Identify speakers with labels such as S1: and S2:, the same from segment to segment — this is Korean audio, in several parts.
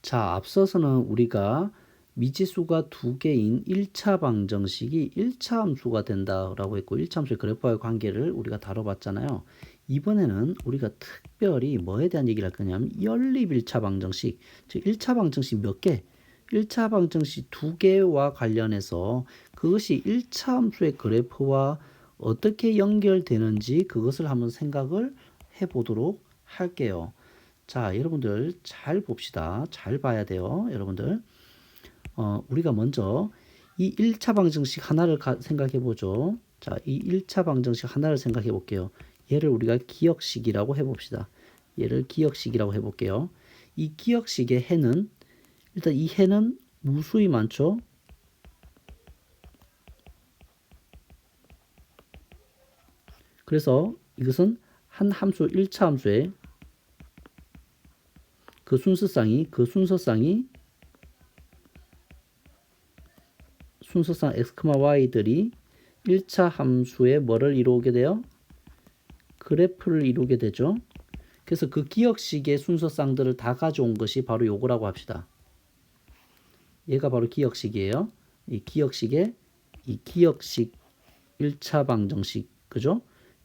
S1: 자, 앞서서는 우리가 미지수가 두 개인 1차 방정식이 1차 함수가 된다라고 했고 1차 함수의 그래프와의 관계를 우리가 다뤄봤잖아요. 이번에는 우리가 특별히 뭐에 대한 얘기를 할 거냐면 연립 1차 방정식, 즉 1차 방정식 몇 개? 1차 방정식 두 개와 관련해서 그것이 1차 함수의 그래프와 어떻게 연결되는지 그것을 한번 생각을 해보도록 할게요. 자, 여러분들 잘 봅시다. 잘 봐야 돼요. 여러분들. 우리가 먼저 이 1차 방정식 하나를 생각해 보죠. 자, 이 1차 방정식 하나를 생각해 볼게요. 얘를 우리가 기억식이라고 해 봅시다. 얘를 기억식이라고 해 볼게요. 이 기억식의 해는 일단 이 해는 무수히 많죠. 그래서 이것은 한 함수 1차 함수의 그 순서상이 순서상 x, y들이 1차 함수의 뭐를 이루게 돼요? 그래프를 이루게 되죠. 그래서 그 기억식의 순서상들을 다 가져온 것이 바로 요거라고 합시다. 얘가 바로 기억식이에요. 이 기억식 1차 방정식, 그죠?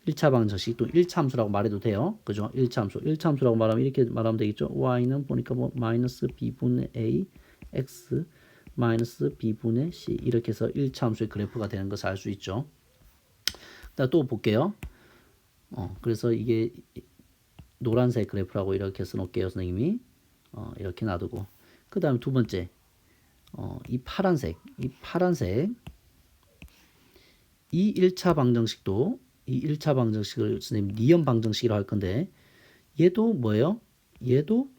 S1: 1차 방정식 또 1차 함수라고 말해도 돼요. 그죠? 1차 함수. 1차 함수라고 말하면 이렇게 말하면 되겠죠. y는 보니까 뭐 마이너스 b분의 a x 마이너스 b분의 c 이렇게 해서 1차 함수의 그래프가 되는 것을 알 수 있죠. 또 볼게요. 그래서 이게 노란색 그래프라고 이렇게 써놓을게요. 선생님이 이렇게 놔두고 그 다음에 두 번째 이 파란색 이 1차 방정식도 이 1차 방정식을 선생님 니은 방정식이라고 할 건데 얘도 뭐예요? 얘도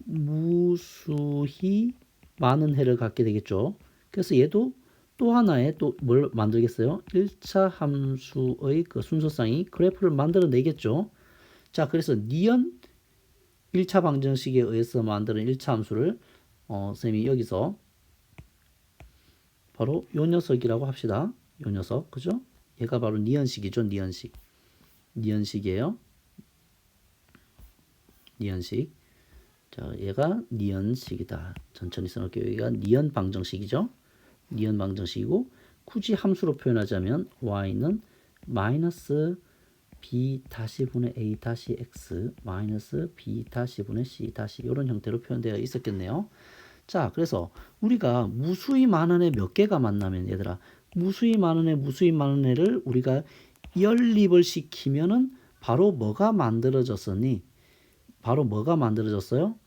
S1: 무수히 많은 해를 갖게 되겠죠. 그래서 얘도 또 하나의 또 뭘 만들겠어요? 1차 함수의 그 순서상이 그래프를 만들어 내겠죠. 자, 그래서 니은 1차 방정식에 의해서 만드는 1차 함수를 선생님이 여기서 바로 요 녀석이라고 합시다. 요 녀석, 그죠? 얘가 바로 니은식이죠. 니은식이에요. 니은식. 자, 얘가 니은식이다. 천천히 써놓을게요. 여기가 니은 방정식이죠. 니은 방정식이고 굳이 함수로 표현하자면 y는 마이너스 b 다시 분의 a 다시 x 마이너스 b 다시 분의 c 다시 이런 형태로 표현되어 있었겠네요. 자, 그래서 우리가 무수히 많은 애 몇 개가 만나면 얘들아 무수히 많은 애를 우리가 연립을 시키면은 바로 뭐가 만들어졌으니 바로 뭐가 만들어졌어요?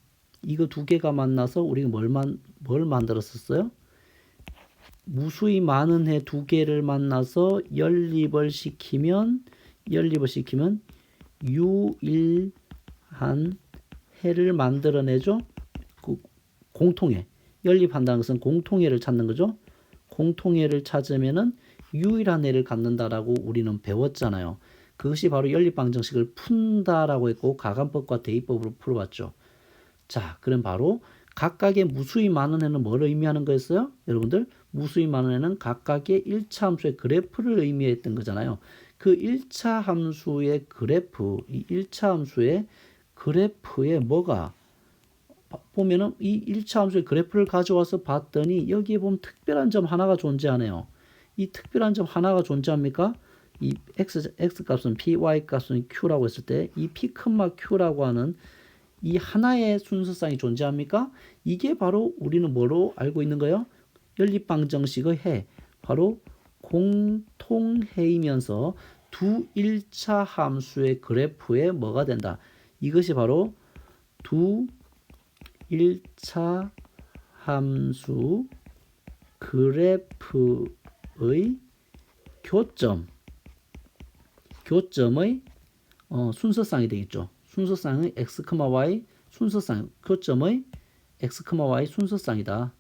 S1: 이거 두 개가 만나서 우리가 뭘 만들었었어요? 무수히 많은 해 두 개를 만나서 연립을 시키면 유일한 해를 만들어내죠. 그 공통해. 연립한다는 것은 공통해를 찾는 거죠. 공통해를 찾으면은 유일한 해를 갖는다라고 우리는 배웠잖아요. 그것이 바로 연립방정식을 푼다라고 했고 가감법과 대입법으로 풀어봤죠. 자, 그럼 바로 각각의 무수히 많은 해는 뭘 의미하는 거였어요? 여러분들 무수히 많은 해는 각각의 1차 함수의 그래프를 의미했던 거잖아요. 그 1차 함수의 그래프, 이 1차 함수의 그래프에 뭐가 보면은 이 1차 함수의 그래프를 가져와서 봤더니 여기에 보면 특별한 점 하나가 존재하네요. 이 특별한 점 하나가 존재합니까? 이 x 값은 p, y 값은 q라고 했을 때 이 p, q라고 하는 이 하나의 순서상이 존재합니까? 이게 바로 우리는 뭐로 알고 있는 거예요? 연립방정식의 해. 바로 공통해이면서 두 1차 함수의 그래프에 뭐가 된다. 이것이 바로 두 1차 함수 그래프의 교점의 순서상이 되겠죠. 순서상의 x, y 순서상 교점의 x, y 순서상이다.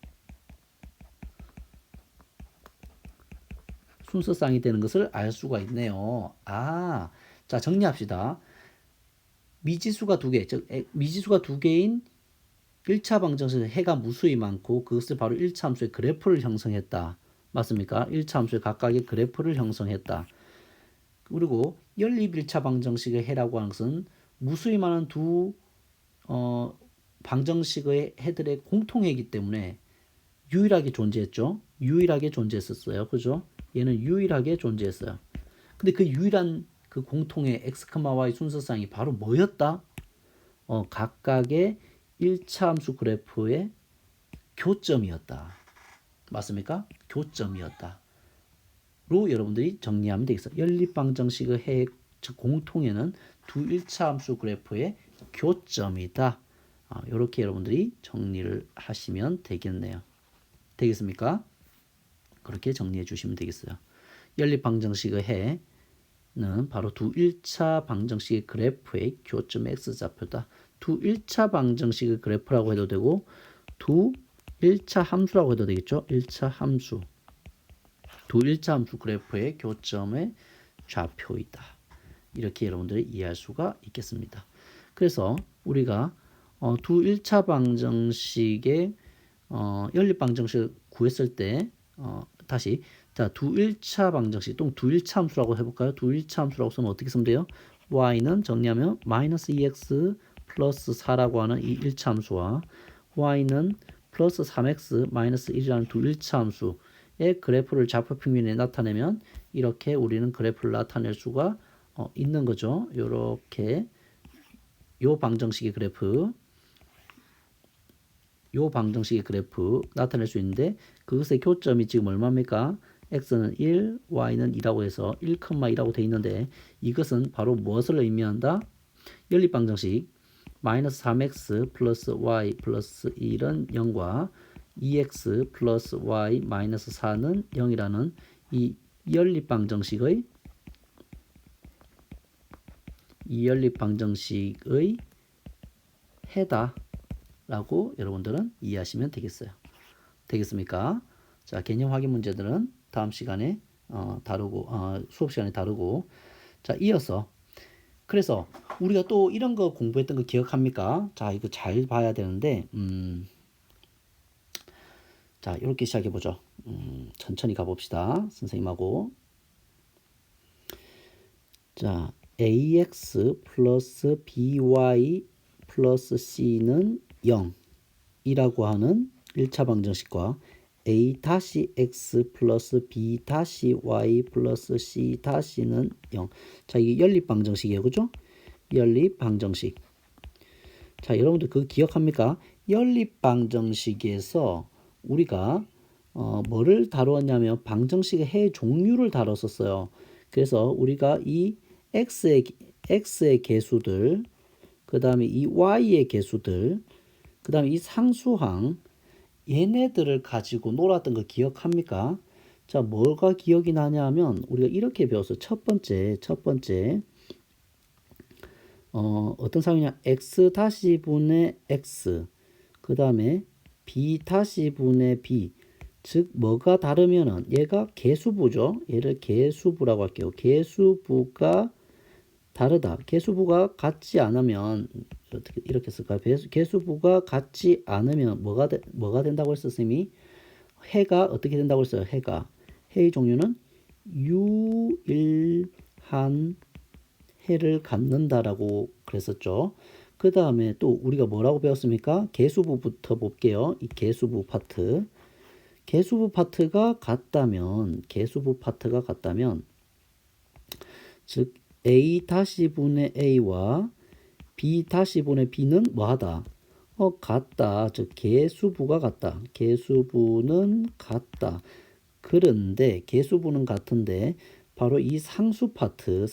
S1: 순서상이 되는 것을 알 수가 있네요. 아, 자 정리합시다. 미지수가 두 개, 즉 미지수가 두 개인 1차 방정식에서 해가 무수히 많고 그것을 바로 1차 함수의 그래프를 형성했다. 맞습니까? 1차 함수의 각각의 그래프를 형성했다. 그리고 연립 1차 방정식의 해라고 하는 것은 무수히 많은 두 방정식의 해들의 공통이기 때문에 유일하게 존재했죠. 유일하게 존재했었어요. 그죠? 얘는 유일하게 존재했어요. 근데 그 유일한 그 공통의 x, y 순서상이 바로 뭐였다? 각각의 1차 함수 그래프의 교점이었다. 맞습니까? 교점이었다. 로 여러분들이 정리하면 되겠어요. 연립방정식의 해, 즉 공통에는 두 1차 함수 그래프의 교점이다. 이렇게 여러분들이 정리를 하시면 되겠네요. 되겠습니까? 그렇게 정리해 주시면 되겠어요. 연립방정식의 해는 바로 두 1차 방정식의 그래프의 교점 x좌표다. 두 1차 방정식의 그래프라고 해도 되고 두 1차 함수라고 해도 되겠죠. 1차 함수. 두 1차 함수 그래프의 교점의 좌표이다. 이렇게 여러분들이 이해할 수가 있겠습니다. 그래서 우리가 두 1차 방정식의 연립방정식을 구했을 때 다시 자, 두 1차 방정식 또는 두 1차 함수라고 해볼까요? 두 1차 함수라고 쓰면 어떻게 쓰면 돼요? y는 정리하면 마이너스 2x 플러스 4라고 하는 이 1차 함수와 y는 플러스 3x 마이너스 1이라는 두 1차 함수의 그래프를 좌표 평면에 나타내면 이렇게 우리는 그래프를 나타낼 수가 있는 거죠. 요렇게 요 방정식의 그래프 나타낼 수 있는데 그것의 교점이 지금 얼마입니까? x는 1, y는 2라고 해서 1,2라고 되어 있는데 이것은 바로 무엇을 의미한다? 연립방정식 마이너스 3x 플러스 y 플러스 1은 0과 2x 플러스 y 마이너스 4는 0이라는 이 연립방정식의 해다 라고 여러분들은 이해하시면 되겠어요. 되겠습니까? 자, 개념 확인 문제들은 다음 시간에 다루고 수업 시간에 다루고 자, 이어서 그래서 우리가 또 이런 거 공부했던 거 기억합니까? 자, 이거 잘 봐야 되는데 자, 이렇게 시작해 보죠. 천천히 가봅시다. 선생님하고 자, ax 플러스 by 플러스 c는 0이라고 하는 1차 방정식과 a 다시 x 플러스 b 다시 y 플러스 c 다시는 0. 자, 이게 연립 방정식이에요. 그죠? 연립 방정식. 자, 여러분들 그거 기억합니까? 연립 방정식에서 우리가 뭐를 다루었냐면 방정식의 해 종류를 다뤘었어요. 그래서 우리가 이 x의 개수들, 그 다음에 이 y의 개수들, 그 다음에 이 상수항, 얘네들을 가지고 놀았던 거 기억합니까? 자, 뭐가 기억이 나냐 하면 우리가 이렇게 배웠어요. 첫 번째 어떤 상황이냐? x 다시 분의 x, 그 다음에 b 다시 분의 b. 즉 뭐가 다르면은 얘가 개수부죠. 얘를 개수부라고 할게요. 개수부가 다르다. 개수부가 같지 않으면 어떻게 이렇게 쓸까요? 개수부가 같지 않으면 뭐가 된다고 했어, 선생님이? 해가 어떻게 된다고 했어요? 해의 종류는 유일한 해를 갖는다라고 그랬었죠. 그 다음에 또 우리가 뭐라고 배웠습니까? 개수부부터 볼게요. 이 개수부 파트가 같다면 즉 a 다시 분의 a와 b 다시 분의 b는 뭐하다? 같다. 즉 개수부가 같다. 개수부는 같다. 그런데 개수부는 같은데 바로 이 상수 파트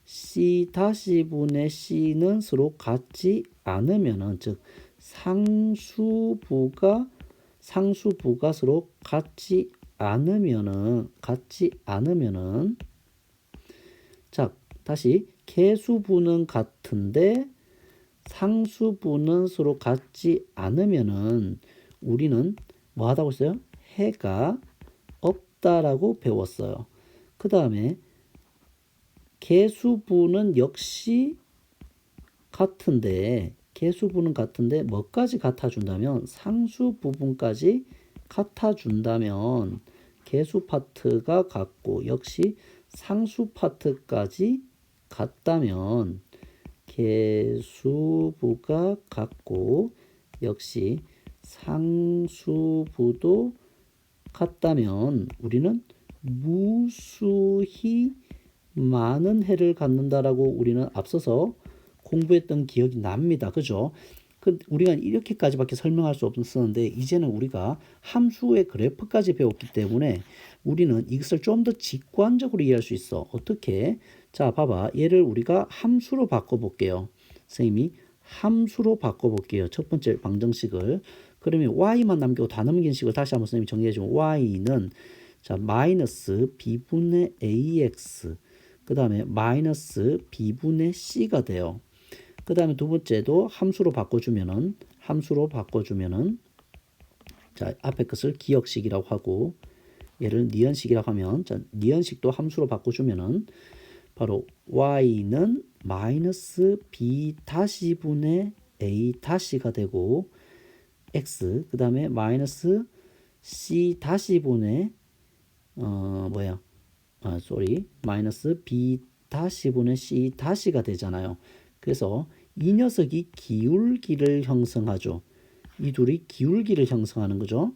S1: c 다시 분의 c는 서로 같지 않으면은 즉 상수부가 서로 같지 않으면은 자, 다시 개수부는 같은데 상수부는 서로 같지 않으면은 우리는 뭐 하다고 했어요? 해가 없다라고 배웠어요. 그 다음에 개수부는 역시 같은데 뭐까지 같아준다면 상수 부분까지 같아준다면 개수 파트가 같고 역시 상수 파트까지 같다면 개수부가 같고 역시 상수부도 같다면 우리는 무수히 많은 해를 갖는다라고 우리는 앞서서 공부했던 기억이 납니다. 그죠? 우리가 이렇게까지밖에 설명할 수 없었는데 이제는 우리가 함수의 그래프까지 배웠기 때문에 우리는 이것을 좀 더 직관적으로 이해할 수 있어. 어떻게? 자, 봐봐. 얘를 우리가 함수로 바꿔볼게요. 선생님이 함수로 바꿔볼게요. 첫 번째 방정식을. 그러면 y만 남기고 다 넘긴 식을 다시 한번 선생님이 정리해주면 y는 자 마이너스 b분의 ax 그 다음에 마이너스 b분의 c가 돼요. 그 다음에 두 번째도 함수로 바꿔주면은 자 앞에 것을 기억식이라고 하고 얘를 니은식이라고 하면 자 니은식도 함수로 바꿔주면은 바로 y는 마이너스 b 다시 분의 a 다시가 되고 x 그 다음에 마이너스 c 다시 분의 마이너스 b 다시 분의 c 다시가 되잖아요. 그래서 이 녀석이 기울기를 형성하죠. 이 둘이 기울기를 형성하는 거죠.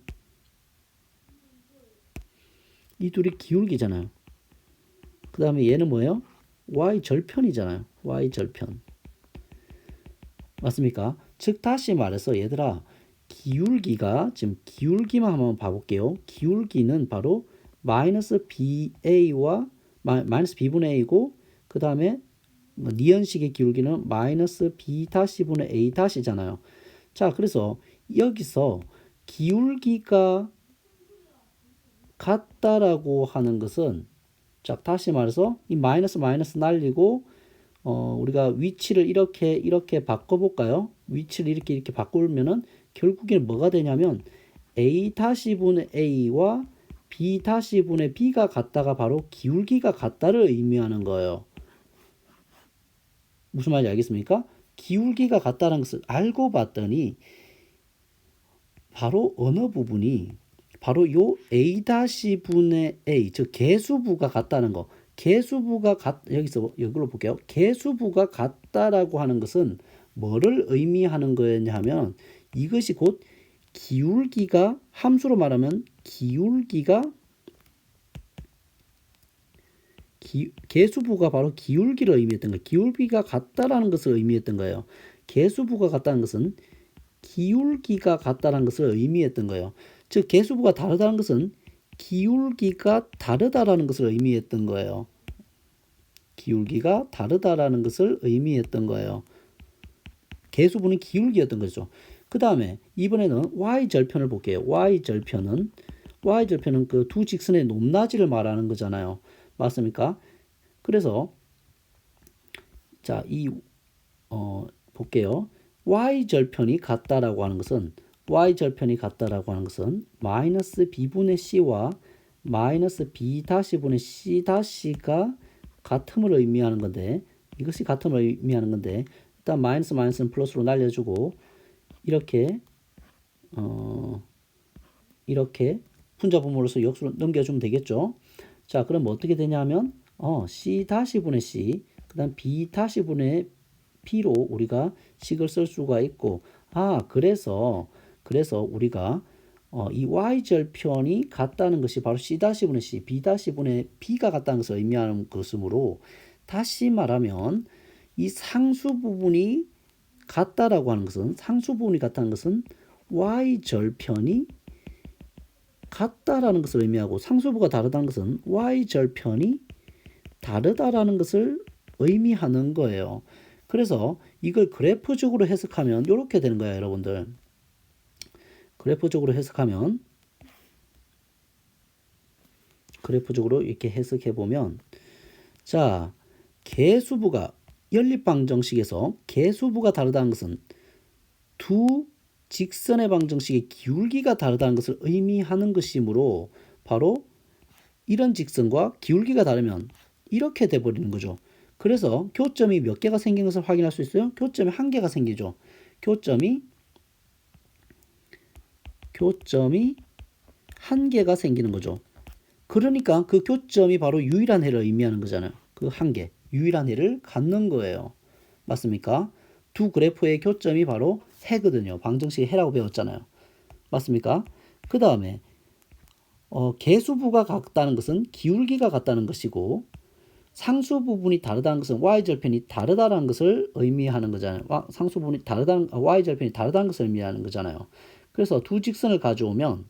S1: 이 둘이 기울기잖아요. 그 다음에 얘는 뭐예요? y절편이잖아요. y절편. 맞습니까? 즉 다시 말해서 얘들아 기울기가 지금 기울기만 한번 봐볼게요. 기울기는 바로 마이너스 ba와 마이너스 b분의 a고 그 다음에 니은식의 기울기는 마이너스 b 다시 분의 a 다시잖아요. 자 그래서 여기서 기울기가 같다라고 하는 것은 자 다시 말해서 이 마이너스 날리고 우리가 위치를 이렇게 바꿔볼까요? 위치를 이렇게 바꾸면은 결국에는 뭐가 되냐면 a 다시 분의 a와 b 다시 분의 b가 같다가 바로 기울기가 같다를 의미하는 거예요. 무슨 말인지 알겠습니까? 기울기가 같다는 것을 알고 봤더니 바로 어느 부분이 바로 요 a 다시 분의 a 즉 개수부가 같다는 거. 개수부가 여기서 이걸로 볼게요. 개수부가 같다라고 하는 것은 뭐를 의미하는 거였냐면 이것이 곧 기울기가 함수로 말하면 개수부가 바로 기울기를 의미했던 거예요. 기울기가 같다라는 것을 의미했던 거예요. 개수부가 같다는 것은 기울기가 같다는 것을 의미했던 거예요. 즉 개수부가 다르다는 것은 기울기가 다르다라는 것을 의미했던 거예요. 기울기가 다르다라는 것을 의미했던 거예요. 개수부는 기울기였던 거죠. 그 다음에 이번에는 y절편을 볼게요. y절편은 그 두 직선의 높낮이를 말하는 거잖아요. 맞습니까? 그래서 자, 볼게요. y절편이 같다라고 하는 것은 마이너스 b분의 c와 마이너스 b 다시 분의 c 다시가 같음을 의미하는 건데 이것이 같음을 의미하는 건데 일단 마이너스는 플러스로 날려주고 이렇게 분자분모로서 역수로 넘겨주면 되겠죠. 자 그럼 어떻게 되냐면 c 다시 분의 c 그 다음 b 다시 분의 p로 우리가 식을 쓸 수가 있고 그래서 우리가 이 y절편이 같다는 것이 바로 c 다시 분의 c, b 다시 분의 b가 같다는 것을 의미하는 것이므로 다시 말하면 이 상수 부분이 같다라고 하는 것은 y절편이 같다라는 것을 의미하고 상수부가 다르다는 것은 y절편이 다르다라는 것을 의미하는 거예요. 그래서 이걸 그래프적으로 해석하면 이렇게 되는 거예요, 여러분들. 그래프적으로 이렇게 해석해 보면 자, 개수부가 연립방정식에서 개수부가 다르다는 것은 두 직선의 방정식의 기울기가 다르다는 것을 의미하는 것이므로 바로 이런 직선과 기울기가 다르면 이렇게 돼버리는 거죠. 그래서 교점이 몇 개가 생긴 것을 확인할 수 있어요. 교점이 한 개가 생기죠. 교점이 한 개가 생기는 거죠. 그러니까 그 교점이 바로 유일한 해를 의미하는 거잖아요. 그 한 개, 유일한 해를 갖는 거예요. 맞습니까? 두 그래프의 교점이 바로 해거든요. 방정식의 해라고 배웠잖아요. 맞습니까? 그 다음에 개수부가 같다는 것은 기울기가 같다는 것이고 상수 부분이 다르다는 것은 y절편이 다르다는 것을 의미하는 거잖아요. 상수 부분이 다르다는 y절편이 다르다는 것을 의미하는 거잖아요. 그래서 두 직선을 가져오면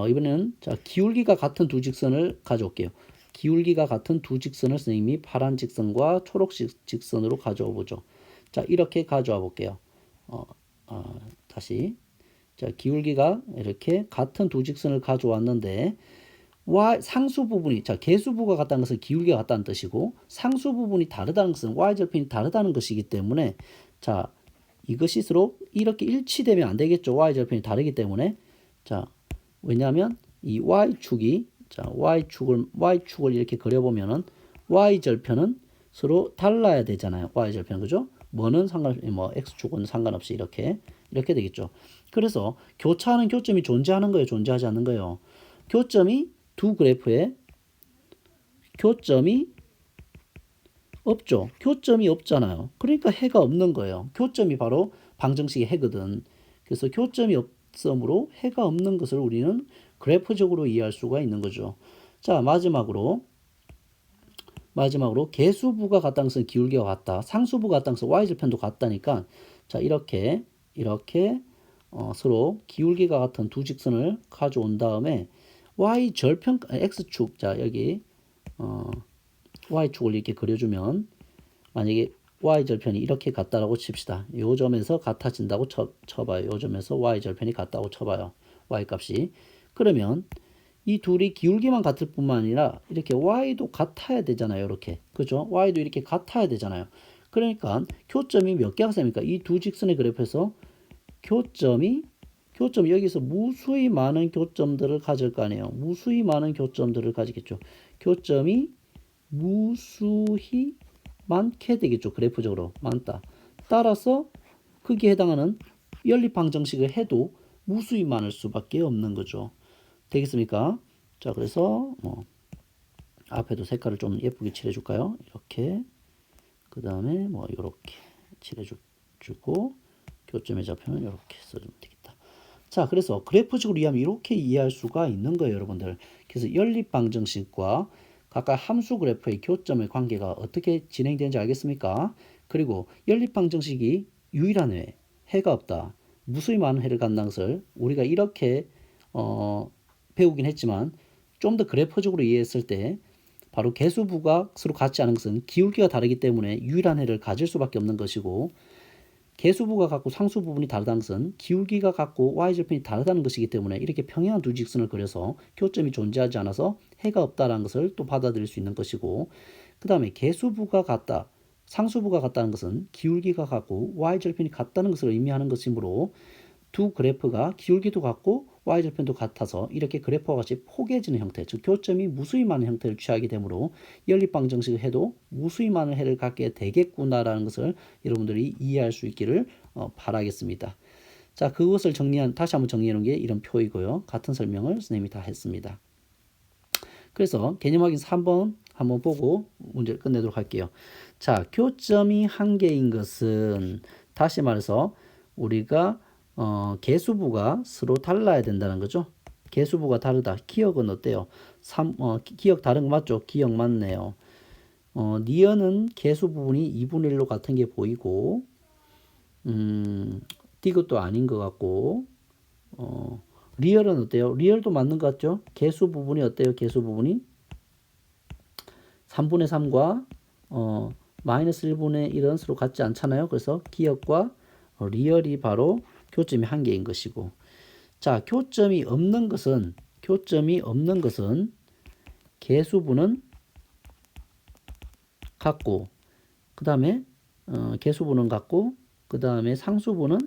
S1: 이번에는 자 기울기가 같은 두 직선을 가져올게요. 기울기가 같은 두 직선을 선생님이 파란 직선과 초록색 직선으로 가져와 보죠. 자 이렇게 가져와 볼게요. 다시 자 기울기가 이렇게 같은 두 직선을 가져왔는데 상수 부분이 자 개수부가 같다는 것은 기울기가 같다는 뜻이고 상수 부분이 다르다는 것은 y절편이 다르다는 것이기 때문에 자 이것이 서로 이렇게 일치되면 안 되겠죠. y절편이 다르기 때문에 자 왜냐하면 이 y축이 자 y축을 이렇게 그려보면은 y절편은 서로 달라야 되잖아요. y절편 그죠? 뭐는 상관없이 뭐 x축은 상관없이 이렇게 되겠죠. 그래서 교차하는 교점이 존재하는 거예요, 존재하지 않는 거예요. 교점이 두 그래프에 교점이 없죠. 교점이 없잖아요. 그러니까 해가 없는 거예요. 교점이 바로 방정식의 해거든. 그래서 교점이 없으므로 해가 없는 것을 우리는 그래프적으로 이해할 수가 있는 거죠. 자, 마지막으로 개수부가 같다는 것은 기울기가 같다. 상수부가 같다는 것은 y절편도 같다니까 자, 이렇게 서로 기울기가 같은 두 직선을 가져온 다음에 y절편 x축 자, 여기 y축을 이렇게 그려주면 만약에 y절편이 이렇게 같다라고 칩시다. 요 점에서 같아진다고 쳐봐요. 요 점에서 y절편이 같다고 쳐봐요. y값이. 그러면 이 둘이 기울기만 같을 뿐만 아니라 이렇게 y도 같아야 되잖아요. 이렇게. 그죠? y도 이렇게 같아야 되잖아요. 그러니까 교점이 몇 개가 셉니까? 이 두 직선의 그래프에서 교점이 여기서 무수히 많은 교점들을 가질 거 아니에요. 무수히 많은 교점들을 가지겠죠. 교점이 무수히 많게 되겠죠. 그래프적으로 많다. 따라서 거기에 해당하는 연립방정식을 해도 무수히 많을 수밖에 없는 거죠. 되겠습니까? 자, 그래서 앞에도 색깔을 좀 예쁘게 칠해줄까요? 이렇게 그 다음에 이렇게 칠해주고 교점의 좌표는 이렇게 써주면 되겠다. 자, 그래서 그래프적으로 이해하면 이렇게 이해할 수가 있는 거예요, 여러분들. 그래서 연립방정식과 각각 함수 그래프의 교점의 관계가 어떻게 진행되는지 알겠습니까? 그리고 연립방정식이 유일한 해, 해가 없다. 무수히 많은 해를 갖는 것을 우리가 이렇게 배우긴 했지만 좀 더 그래프적으로 이해했을 때 바로 개수부가 서로 같지 않은 것은 기울기가 다르기 때문에 유일한 해를 가질 수밖에 없는 것이고 개수부가 같고 상수 부분이 다르다는 것은 기울기가 같고 y절편이 다르다는 것이기 때문에 이렇게 평행한 두 직선을 그려서 교점이 존재하지 않아서 해가 없다는 것을 또 받아들일 수 있는 것이고 그 다음에 개수부가 같다, 상수부가 같다는 것은 기울기가 같고 y절편이 같다는 것을 의미하는 것이므로 두 그래프가 기울기도 같고 y절편도 같아서 이렇게 그래프와 같이 포개지는 형태, 즉 교점이 무수히 많은 형태를 취하게 되므로 연립방정식을 해도 무수히 많은 해를 갖게 되겠구나라는 것을 여러분들이 이해할 수 있기를 바라겠습니다. 자, 그것을 다시 한번 정리해 놓은 게 이런 표이고요. 같은 설명을 선생님이 다 했습니다. 그래서 개념 확인 3번 한번 보고 문제를 끝내도록 할게요. 자, 교점이 한 개인 것은 다시 말해서 우리가 개수부가 서로 달라야 된다는 거죠. 개수부가 다르다. 기억은 어때요? 기억 다른 거 맞죠? 기억 맞네요. 니은은 개수 부분이 2분의 1로 같은 게 보이고 디귿도 아닌 것 같고 리얼은 어때요? 리얼도 맞는 것 같죠? 개수 부분이 어때요? 개수 부분이 3분의 3과 마이너스 1분의 1은 서로 같지 않잖아요. 그래서 기억과 리얼이 바로 교점이 한 개인 것이고 자 교점이 없는 것은 개수부는 같고 그 다음에 개수부는 같고 그 다음에 상수부는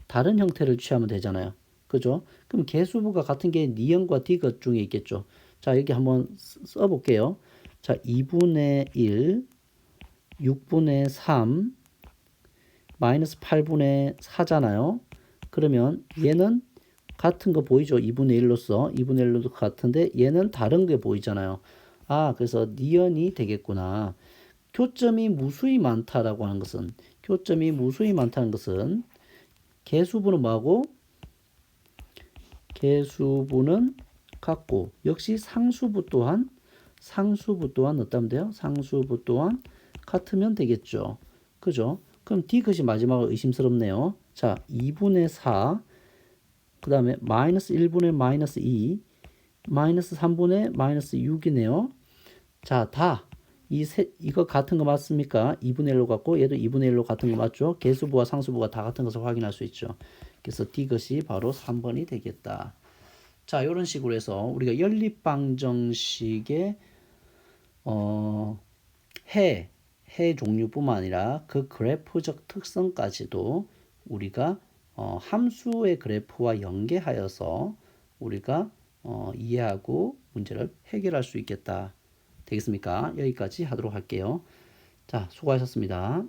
S1: 다른 형태를 취하면 되잖아요. 그죠? 그럼 개수부가 같은 게 니은과 디귿 중에 있겠죠. 자 여기 한번 써볼게요. 자 2분의 1 6분의 3 마이너스 8분의 4잖아요. 그러면 얘는 같은 거 보이죠? 2분의 1로서 2분의 1로도 같은데 얘는 다른 게 보이잖아요. 아 그래서 니은이 되겠구나. 교점이 무수히 많다라고 하는 것은 교점이 무수히 많다는 것은 개수분은 뭐하고 개수분은 같고 역시 상수부 또한 어떠면 돼요? 상수부 또한 같으면 되겠죠. 그죠? 그럼 D것이 마지막으로 의심스럽네요. 자, 2분의 4, 그 다음에 마이너스 1분의 마이너스 2, 마이너스 3분의 마이너스 6이네요. 자, 이거 같은 거 맞습니까? 2분의 1로 같고 얘도 2분의 1로 같은 거 맞죠? 개수부와 상수부가 다 같은 것을 확인할 수 있죠. 그래서 D것이 바로 3번이 되겠다. 자, 이런 식으로 해서 우리가 연립방정식의 해 종류뿐만 아니라 그 그래프적 특성까지도 우리가 함수의 그래프와 연계하여서 우리가 이해하고 문제를 해결할 수 있겠다. 되겠습니까? 여기까지 하도록 할게요. 자, 수고하셨습니다.